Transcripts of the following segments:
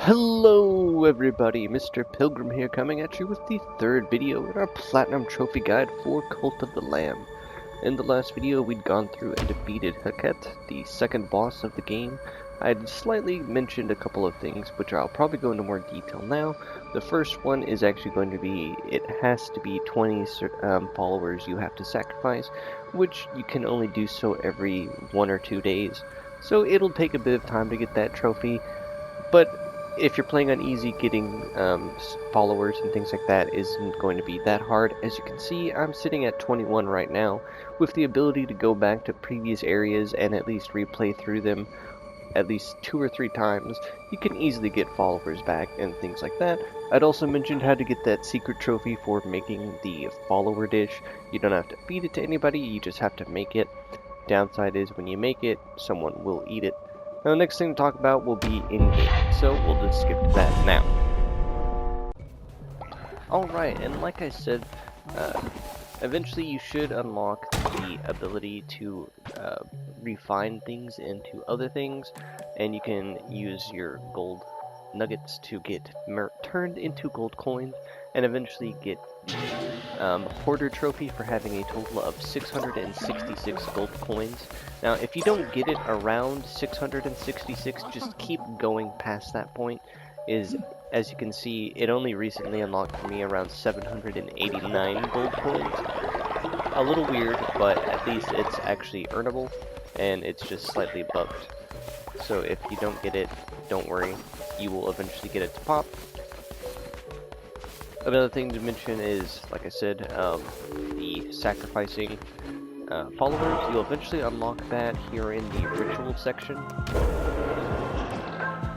Hello everybody, Mr. Pilgrim here coming at you with the third video in our Platinum Trophy Guide for Cult of the Lamb. In the last video we'd gone through and defeated Heket, the second boss of the game. I had slightly mentioned a couple of things which I'll probably go into more detail now. The first one is actually going to be, it has to be 20 followers you have to sacrifice, which you can only do so every 1 or 2 days. So it'll take a bit of time to get that trophy, but if you're playing on easy, getting followers and things like that isn't going to be that hard. As you can see, I'm sitting at 21 right now, with the ability to go back to previous areas and at least replay through them at least 2 or 3 times. You can easily get followers back and things like that. I'd also mentioned how to get that secret trophy for making the follower dish. You don't have to feed it to anybody, you just have to make it. Downside is when you make it, someone will eat it. Now, the next thing to talk about will be in-game, so we'll just skip to that now. Alright, and like I said, eventually you should unlock the ability to refine things into other things, and you can use your gold nuggets to get turned into gold coins, and eventually get the Hoarder Trophy for having a total of 666 gold coins. Now, if you don't get it around 666, just keep going past that point. As you can see, it only recently unlocked for me around 789 gold coins. A little weird, but at least it's actually earnable, and it's just slightly bugged. So if you don't get it, don't worry, you will eventually get it to pop. Another thing to mention is, like I said, the sacrificing followers. You'll eventually unlock that here in the ritual section.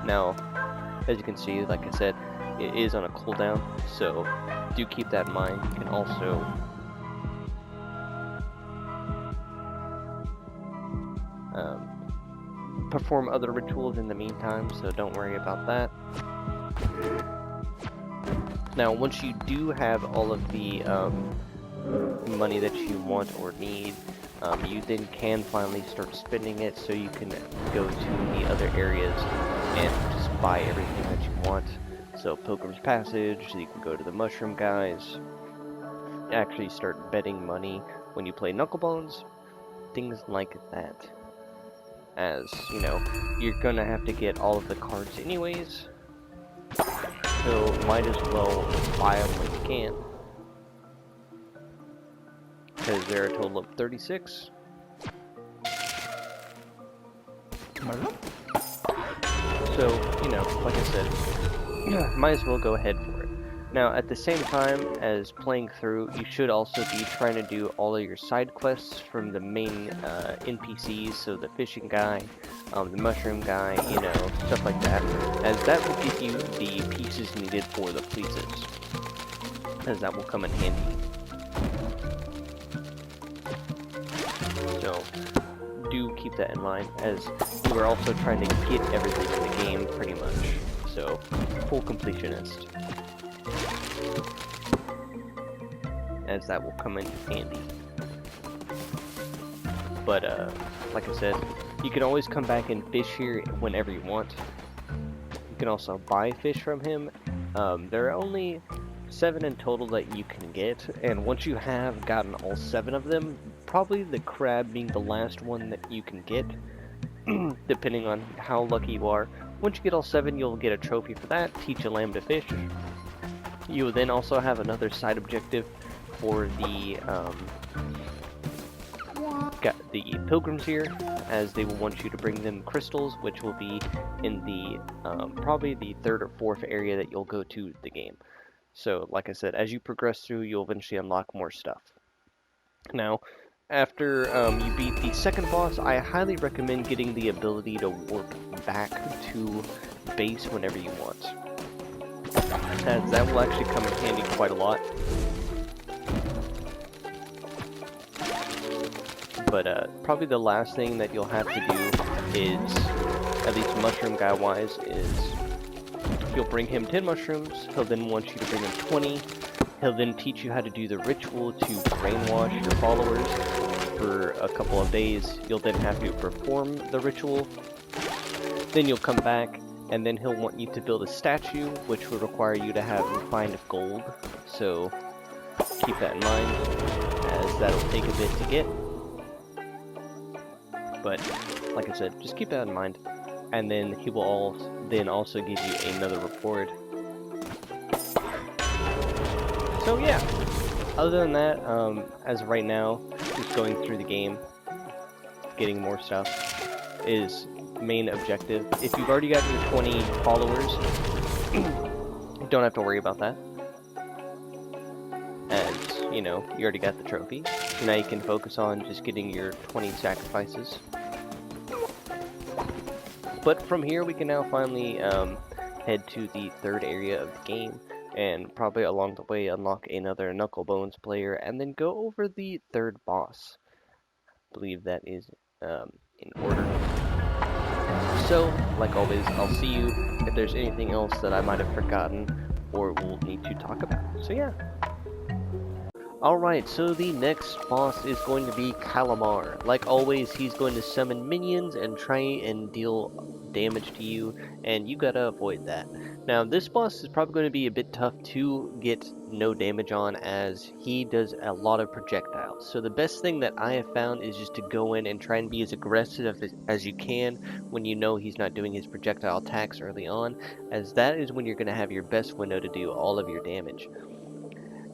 Now, as you can see, like I said, it is on a cooldown, so do keep that in mind. You can also perform other rituals in the meantime, so don't worry about that. Now, once you do have all of the money that you want or need, you then can finally start spending it, so you can go to the other areas and just buy everything that you want. So Pilgrim's Passage, so you can go to the Mushroom Guys, actually start betting money when you play Knucklebones, things like that. As, you know, you're gonna have to get all of the cards anyways, so might as well buy them when you can. Because there are a total of 36. So, you know, like I said, might as well go ahead for it. Now, at the same time as playing through, you should also be trying to do all of your side quests from the main NPCs, so the fishing guy, the mushroom guy, you know, stuff like that, as that will give you the pieces needed for the fleeces, as that will come in handy. So, do keep that in mind, as you are also trying to get everything in the game, pretty much, so full completionist, as that will come in handy. But, like I said, you can always come back and fish here whenever you want. You can also buy fish from him. There are only 7 in total that you can get, and once you have gotten all 7 of them, probably the crab being the last one that you can get, depending on how lucky you are. Once you get all 7, you'll get a trophy for that, teach a lamb to fish. You will then also have another side objective for the pilgrims here, as they will want you to bring them crystals, which will be in the probably the 3rd or 4th area that you'll go to the game. So, like I said, as you progress through, you'll eventually unlock more stuff. Now, after you beat the second boss, I highly recommend getting the ability to warp back to base whenever you want, as that will actually come in handy quite a lot. But probably the last thing that you'll have to do is, at least mushroom guy wise, is you'll bring him 10 mushrooms, he'll then want you to bring him 20, he'll then teach you how to do the ritual to brainwash your followers for a couple of days. You'll then have to perform the ritual, then you'll come back, and then he'll want you to build a statue, which will require you to have refined gold, so keep that in mind, as that'll take a bit to get. But, like I said, just keep that in mind. And then he will also give you another reward. So yeah, other than that, as of right now, just going through the game, getting more stuff is main objective. If you've already got your 20 followers, you don't have to worry about that. As, you know, you already got the trophy. So now you can focus on just getting your 20 sacrifices. But from here, we can now finally head to the third area of the game, and probably along the way unlock another Knucklebones player, and then go over the third boss. I believe that is in order. So, like always, I'll see you if there's anything else that I might have forgotten or will need to talk about. So yeah. Alright, so the next boss is going to be Kallamar. Like always, he's going to summon minions and try and deal damage to you, and you gotta avoid that. Now, this boss is probably going to be a bit tough to get no damage on, as he does a lot of projectiles. So the best thing that I have found is just to go in and try and be as aggressive as you can when you know he's not doing his projectile attacks early on, as that is when you're going to have your best window to do all of your damage.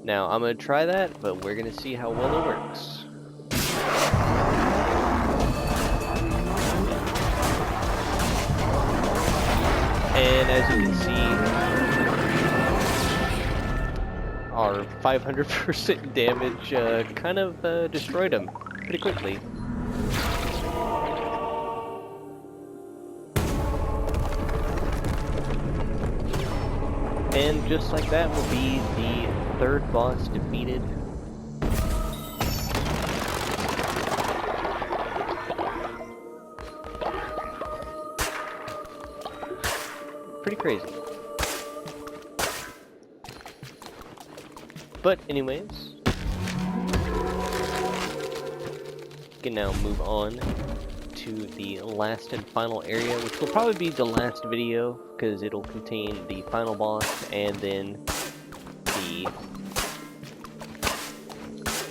Now, I'm going to try that, but we're going to see how well it works. And as you can see, our 500% damage kind of destroyed him pretty quickly. And just like that will be the third boss defeated. Pretty crazy. But anyways, we can now move on to the last and final area, which will probably be the last video, because it'll contain the final boss and then the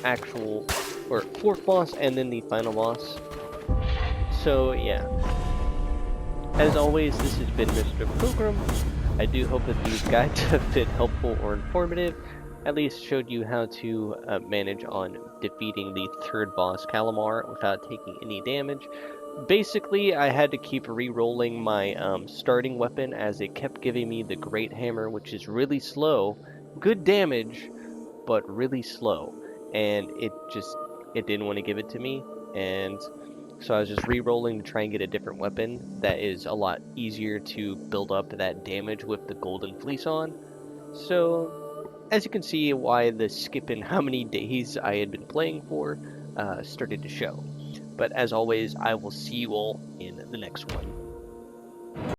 actual, or fourth boss and then the final boss. So yeah, as always, this has been Mr. Pilgrim. I do hope that these guides have been helpful or informative, at least showed you how to manage on defeating the third boss, Kallamar, without taking any damage. Basically, I had to keep re-rolling my starting weapon, as it kept giving me the Great Hammer, which is really slow, good damage, but really slow, and it didn't want to give it to me, and so I was just re-rolling to try and get a different weapon that is a lot easier to build up that damage with the Golden Fleece on. So, as you can see, why the skip in how many days I had been playing for started to show. But as always, I will see you all in the next one.